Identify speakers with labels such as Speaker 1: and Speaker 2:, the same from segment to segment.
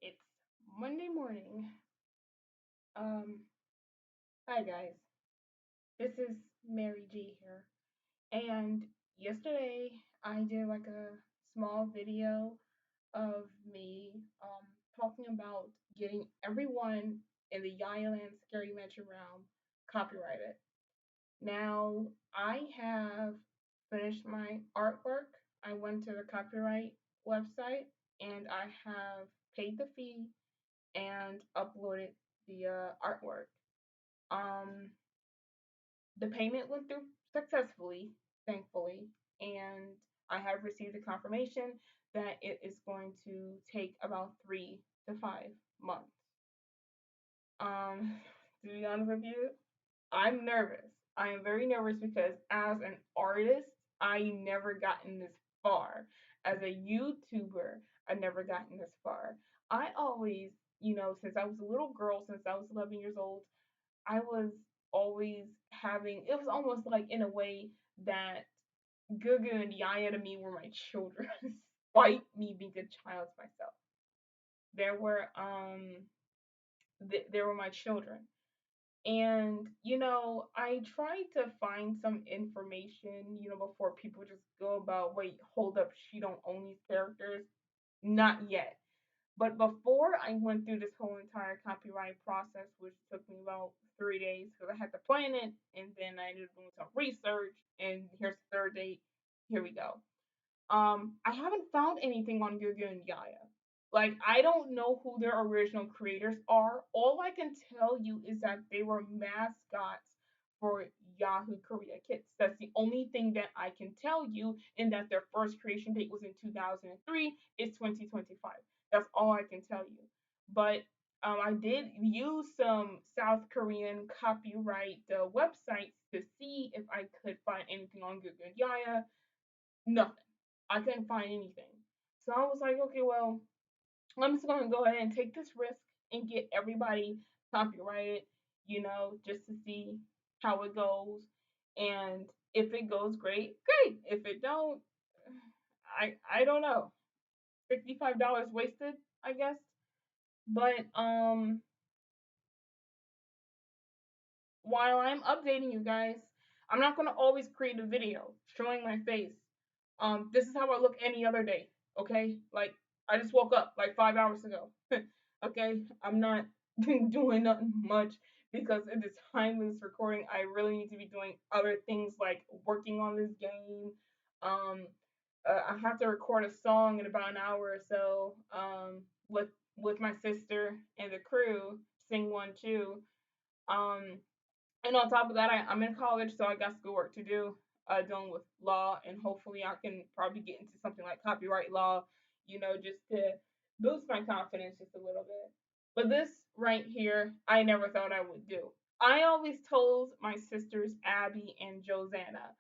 Speaker 1: It's Monday morning. Um, Hi guys. This is Mary G here. And yesterday I did like a small video of me talking about getting everyone in the Yaya Land Scary Mansion realm copyrighted. Now I have finished my artwork. I went to the copyright website and I have paid the fee and uploaded the artwork. Um, the payment went through successfully, thankfully, and I have received a confirmation that it is going to take about 3 to 5 months. Um, to be honest with you, I'm nervous. I am very nervous because as an artist, I never gotten this far. As a YouTuber, I never gotten this far. I always, since I was a little girl, since I was 11 years old, I was always having, it was almost like in a way that Gugu and Yaya to me were my children, despite me being a child myself. There were, there were my children. And, I tried to find some information, before people just go about, wait, hold up, she don't own these characters. Not yet. But before I went through this whole entire copyright process, which took me about 3 days because I had to plan it, and then I ended up doing some research, and here's the third date. Here we go. I haven't found anything on Gugu and Yaya. Like, I don't know who their original creators are. All I can tell you is that they were mascots for Yahoo Korea Kids. That's the only thing that I can tell you, and that their first creation date was in 2003. It's 2025. That's all I can tell you. But I did use some South Korean copyright websites to see if I could find anything on Gugu and Yaya. Nothing. I couldn't find anything. So I was like, okay, well, I'm just gonna go ahead and take this risk and get everybody copyrighted, just to see how it goes. And if it goes great, great. If it don't, I don't know. $65 wasted, I guess. But while I'm updating you guys, I'm not gonna always create a video showing my face. This is how I look any other day. Okay, like I just woke up like 5 hours ago. Okay, I'm not doing nothing much because at the time of this recording, I really need to be doing other things like working on this game. Um, I have to record a song in about an hour or so. With my sister and the crew, sing one too. Um, and on top of that, I'm in college, so I got schoolwork to do, dealing with law, and hopefully I can probably get into something like copyright law, just to boost my confidence just a little bit. But this right here, I never thought I would do. I always told my sisters, Abby and Josanna,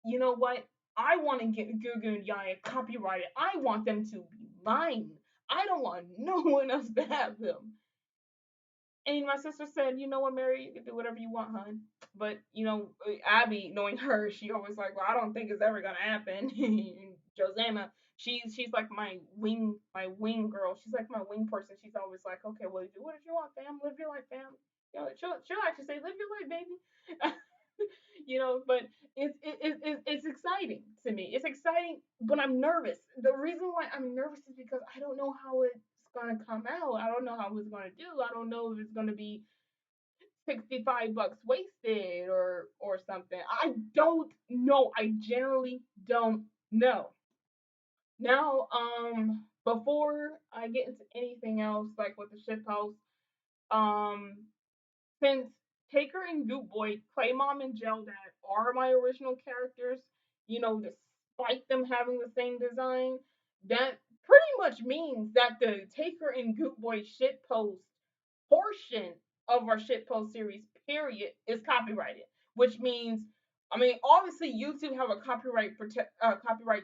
Speaker 1: you know what? I want to get Gugu and Yaya copyrighted. I want them to be mine. I don't want no one else to have them. And my sister said, you know what, Mary, you can do whatever you want, hon. But, Abby, knowing her, she always like, well, I don't think it's ever gonna happen. Josanna, she's like my wing girl. She's like my wing person. She's always like, okay, well, do what you want, fam. Live your life, fam. She'll actually say, live your life, baby. But it's exciting to me. It's exciting, but I'm nervous. The reason why I'm nervous is because I don't know how it's gonna come out. I don't know how it's gonna do. I don't know if it's gonna be $65 wasted or something. I don't know. I generally don't know. Now, before I get into anything else, like with the ship house, um, since Taker and Goop Boy, Clay Mom and Gel Dad are my original characters, despite them having the same design, that pretty much means that the Taker and Goop Boy shitpost portion of our shitpost series, period, is copyrighted. Which means, I mean, obviously YouTube have a copyright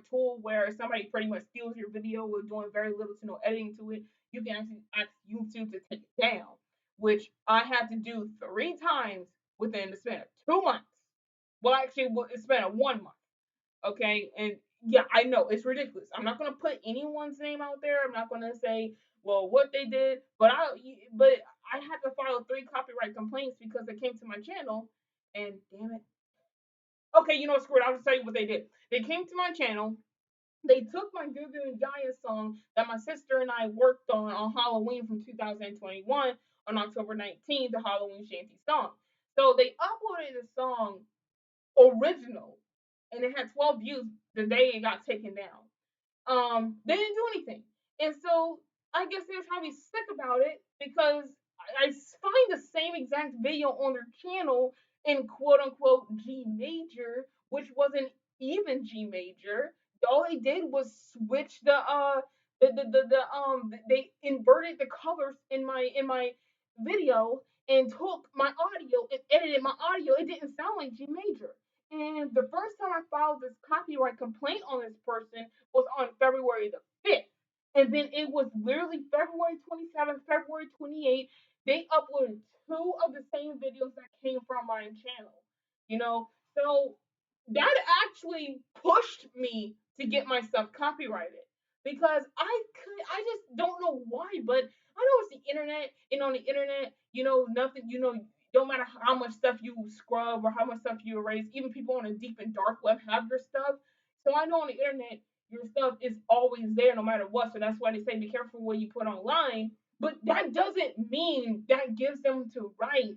Speaker 1: tool where if somebody pretty much steals your video with doing very little to no editing to it, you can actually ask YouTube to take it down, which I had to do 3 times within the span of 2 months. Well, actually, it's span of 1 month. Okay, and Yeah, I know it's ridiculous. I'm not gonna put anyone's name out there. I'm not gonna say well what they did, but I had to file 3 copyright complaints because they came to my channel, and damn it. Okay, you know what? Screw it. I'll just tell you what they did. They came to my channel. They took my Gugu and Gaia song that my sister and I worked on Halloween from 2021 on October 19th, the Halloween Shanty song. So they uploaded the song original, and it had 12 views the day it got taken down. They didn't do anything. And so I guess they were trying to be slick about it because I find the same exact video on their channel in quote unquote G major, which wasn't even G major. All they did was switch they inverted the colors in my video and took my audio and edited my audio. It didn't sound like G major. And the first time I filed this copyright complaint on this person was on February the 5th. And then it was literally February 27th, February 28th. They uploaded 2 of the same videos that came from my channel. You know, so that actually pushed me to get my stuff copyrighted because I just don't know why, but I know it's the internet, and on the internet, nothing, don't matter how much stuff you scrub or how much stuff you erase, even people on the deep and dark web have your stuff. So I know on the internet your stuff is always there no matter what. So that's why they say be careful what you put online. But that doesn't mean that gives them to right.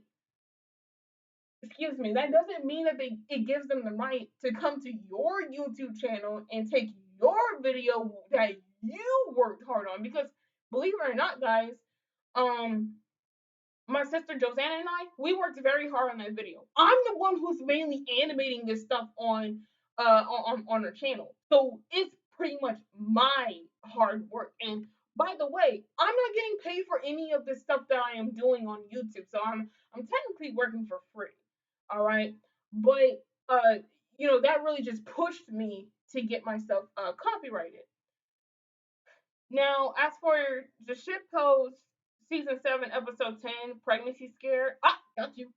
Speaker 1: Excuse me. That doesn't mean that it gives them the right to come to your YouTube channel and take your video that you worked hard on. Because believe it or not, guys, um, my sister Josanna and we worked very hard on that video. I'm the one who's mainly animating this stuff on her channel. So it's pretty much my hard work. And by the way, I'm not getting paid for any of this stuff that I am doing on YouTube. So I'm technically working for free. All right. But that really just pushed me to get myself copyrighted. Now, as for the ship post season 7, episode 10, pregnancy scare, got you.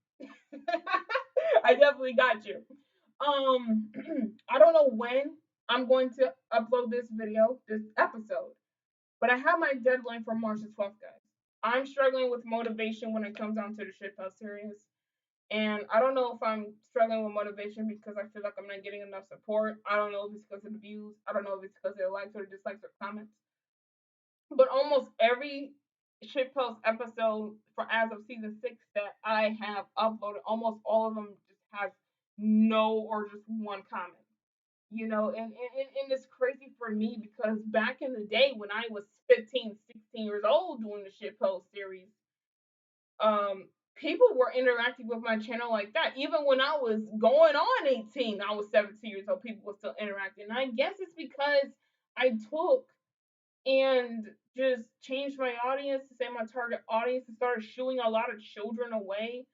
Speaker 1: I definitely got you. Um, I don't know when I'm going to upload this episode, but I have my deadline for March the 12th, guys. I'm struggling with motivation when it comes down to the ship post series. And I don't know if I'm struggling with motivation because I feel like I'm not getting enough support. I don't know if it's because of the views. I don't know if it's because of the likes or dislikes or comments. But almost every shitpost episode for as of season 6 that I have uploaded, almost all of them just have no or just one comment. And it's crazy for me because back in the day when I was 15, 16 years old doing the shitpost series, people were interacting with my channel like that. Even when I was going on 18, I was 17 years old, people were still interacting. And I guess it's because I took and just changed my audience to say my target audience and started shooing a lot of children away.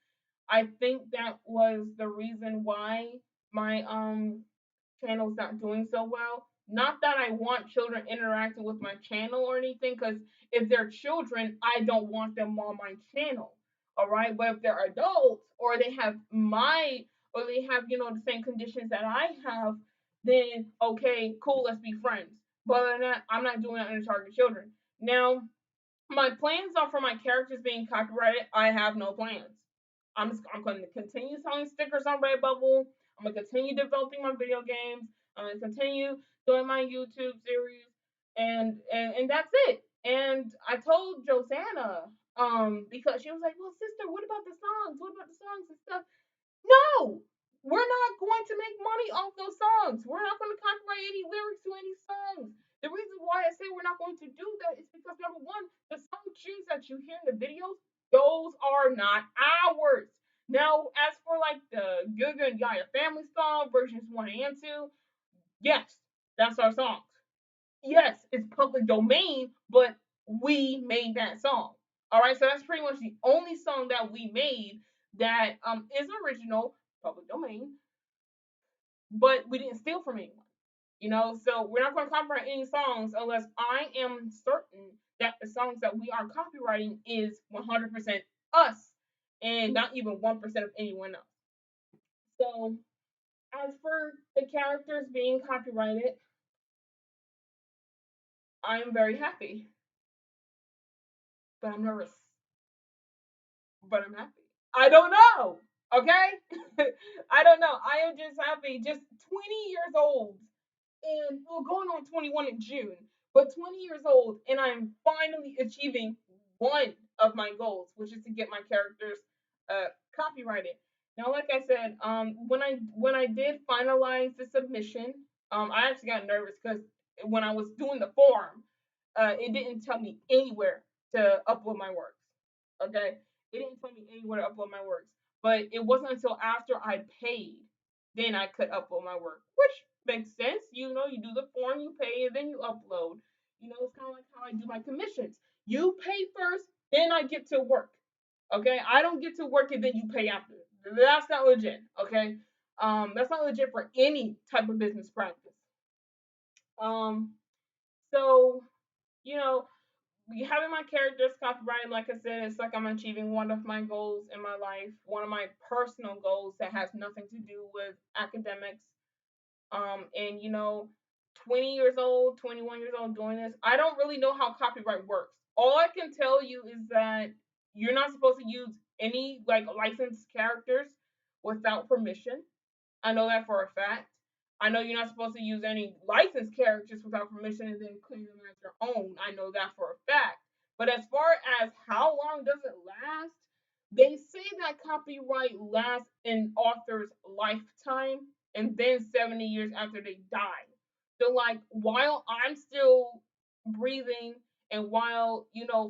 Speaker 1: I think that was the reason why my channel's not doing so well. Not that I want children interacting with my channel or anything, because if they're children, I don't want them on my channel. All right. But if they're adults or they have, the same conditions that I have, then okay, cool, let's be friends. But other than that, I'm not doing that under target children. Now, my plans are for my characters being copyrighted. I have no plans. I'm going to continue selling stickers on Redbubble. I'm going to continue developing my video games. I'm going to continue doing my YouTube series, and that's it. And I told Josanna, because she was like, "Well, sister, what about the songs? What about the songs and stuff?" No, we're not going to make money off those songs. We're not going to copyright any lyrics to any songs. The reason why I say we're not going to do that is because number one, the song cues that you hear in the videos, those are not ours. Now, as for like the Gugu and Gaia family song versions 1 and 2, yes, that's our songs. Yes, it's public domain, but we made that song. All right, so that's pretty much the only song that we made that is original, public domain, but we didn't steal from anyone. So we're not going to copyright any songs unless I am certain that the songs that we are copywriting is 100% us and not even 1% of anyone else. So as for the characters being copyrighted, I am very happy, but I'm nervous. But I'm happy. I don't know. Okay? I don't know. I am just happy. Just 20 years old. And we're going on 21 in June, but 20 years old, and I'm finally achieving one of my goals, which is to get my characters copyrighted. Now, like I said, when I did finalize the submission, I actually got nervous because when I was doing the form, it didn't tell me anywhere to upload my works. Okay, it didn't tell me anywhere to upload my works, but it wasn't until after I paid then I could upload my work, which makes sense. You know, you do the form, you pay, and then you upload. You know, it's kind of like how I do my commissions. You pay first, then I get to work. Okay, I don't get to work and then you pay after. That's not legit. Okay, that's not legit for any type of business practice. Um, so you know, having my characters copyrighted, like I said, it's like I'm achieving one of my goals in my life, one of my personal goals that has nothing to do with academics. And 20 years old, 21 years old doing this, I don't really know how copyright works. All I can tell you is that you're not supposed to use any like licensed characters without permission. I know that for a fact. I know you're not supposed to use any licensed characters without permission and then claim them as your own. I know that for a fact. But as far as how long does it last, they say that copyright lasts an author's lifetime and then 70 years after they die. So like while I'm still breathing and while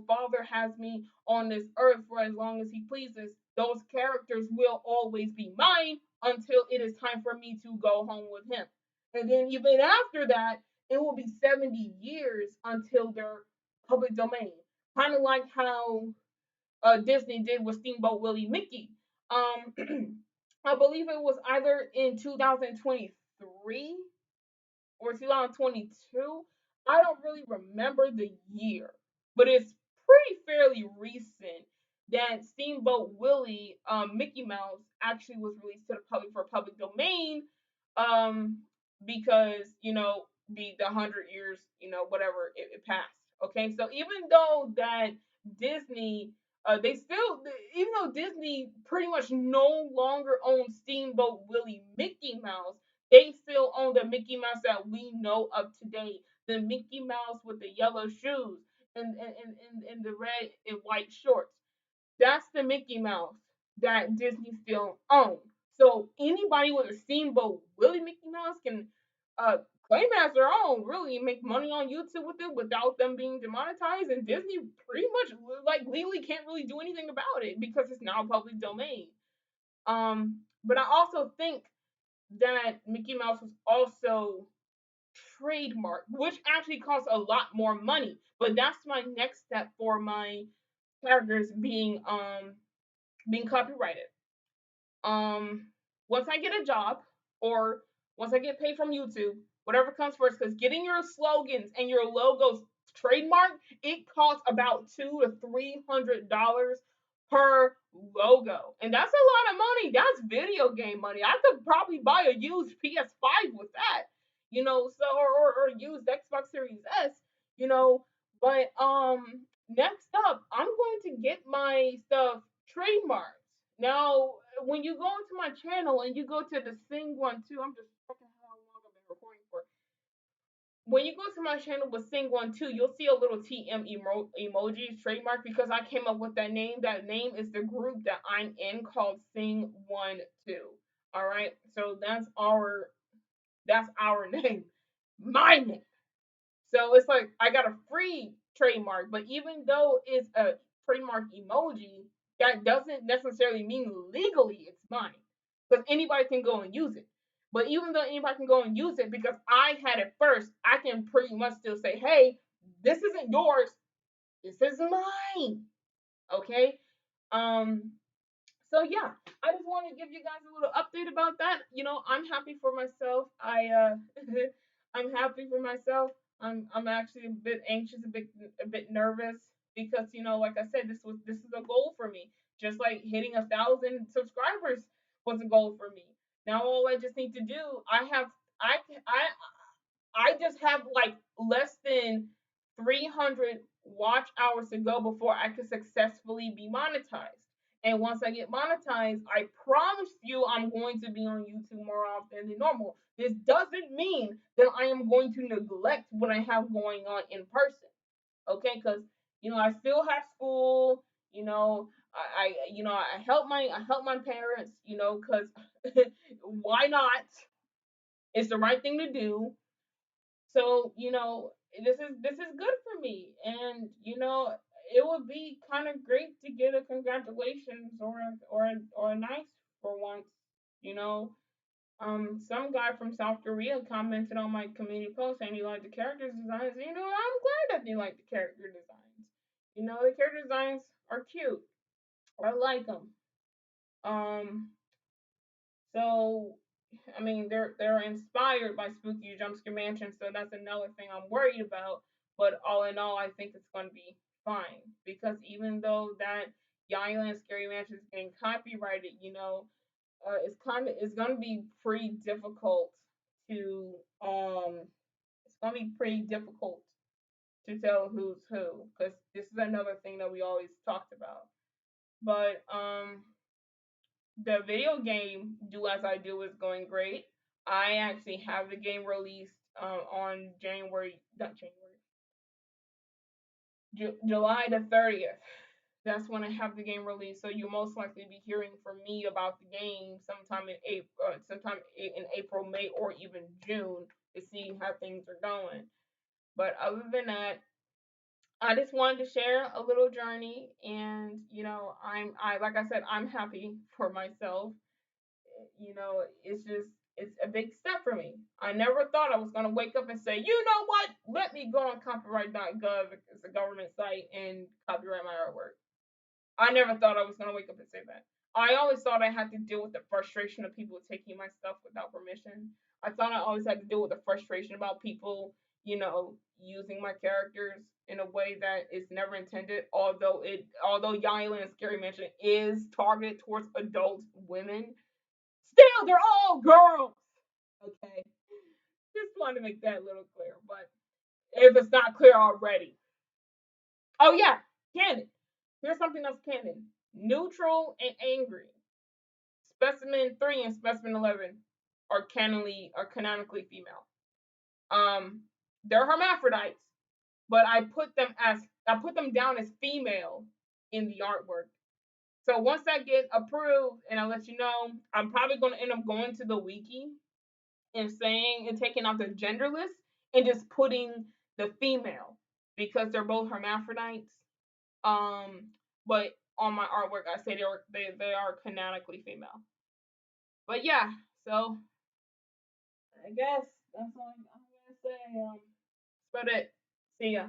Speaker 1: Father has me on this earth for as long as he pleases, those characters will always be mine until it is time for me to go home with him. And then even after that, it will be 70 years until they're public domain. Kind of like how Disney did with Steamboat Willie Mickey. Um, I believe it was either in 2023 or 2022. I don't really remember the year, but it's pretty fairly recent that Steamboat Willie, Mickey Mouse, actually was released to the public for public domain, um, because the 100 years, whatever it passed. Okay, so even though that Disney, they still, even though Disney pretty much no longer owns Steamboat Willie Mickey Mouse, they still own the Mickey Mouse that we know of today. The Mickey Mouse with the yellow shoes and the red and white shorts. That's the Mickey Mouse that Disney still owns. So anybody with a Steamboat Willie Mickey Mouse can claim it as their own, really, and make money on YouTube with it without them being demonetized. And Disney pretty much like legally can't really do anything about it because it's now public domain. But I also think that Mickey Mouse was also trademarked, which actually costs a lot more money. But that's my next step for my characters being copyrighted. Um, Once I get a job or once I get paid from YouTube, whatever comes first, because getting your slogans and your logos trademarked, it costs about $200 to $300 per logo, and that's a lot of money. That's video game money. I could probably buy a used PS5 with that, so or used Xbox Series S, you know. But next up, I'm going to get my stuff trademarked. Now, when you go into my channel and you go to the Sing One Two, I'm just checking how long I've been recording for. When you go to my channel with Sing One Two, you'll see a little TM emoji trademark because I came up with that name. That name is the group that I'm in called Sing One Two. All right, so that's our name, my name. So it's like I got a free trademark, but even though it's a trademark emoji, that doesn't necessarily mean legally it's mine. Because anybody can go and use it. But even though anybody can go and use it, because I had it first, I can pretty much still say, hey, this isn't yours. This is mine. Okay? Um, so yeah, I just want to give you guys a little update about that. I'm happy for myself. I'm happy for myself. I'm actually a bit anxious, a bit nervous because like I said, this is a goal for me. Just like hitting 1,000 subscribers was a goal for me. Now all I just need to do, I have I just have like less than 300 watch hours to go before I could successfully be monetized. And once I get monetized, I promise you I'm going to be on YouTube more often than normal. This doesn't mean that I am going to neglect what I have going on in person. Okay, because I still have school. I help my parents. Because why not? It's the right thing to do. So this is good for me, and it would be kind of great to get a congratulations or a nice for once. You know, some guy from South Korea commented on my community post saying he liked the character designs. I'm glad that they like the character designs. The character designs are cute. I like them. Um, so I mean, they're inspired by Spooky Jumpscare Mansion, so that's another thing I'm worried about. But all in all, I think it's going to be fine because even though that Island Scary Mansion is getting copyrighted, it's going to be pretty difficult to it's going to be pretty difficult to tell who's who because this is another thing that we always talked about. But the video game Do As I Do is going great. I actually have the game released on January, not January, July the 30th. That's when I have the game released. So you'll most likely be hearing from me about the game sometime in April, May, or even June to see how things are going. But other than that, I just wanted to share a little journey, and I like I said, I'm happy for myself. It's a big step for me. I never thought I was gonna wake up and say, you know what? Let me go on copyright.gov, it's a government site, and copyright my artwork. I never thought I was gonna wake up and say that. I always thought I had to deal with the frustration of people taking my stuff without permission. I thought I always had to deal with the frustration about people, using my characters in a way that is never intended. Although Yaila and Scary Mansion is targeted towards adult women, still they're all girls. Okay, just wanted to make that a little clear. But if it's not clear already, oh yeah, canon. Here's something that's canon. Neutral and angry. Specimen 3 and Specimen 11 are canonically female. They're hermaphrodites, but I put them down as female in the artwork. So once that get approved, and I'll let you know, I'm probably gonna end up going to the wiki and saying and taking out the genderless and just putting the female because they're both hermaphrodites. But on my artwork, I say they are canonically female. But yeah, so I guess that's all I'm gonna say. That's about it. See ya.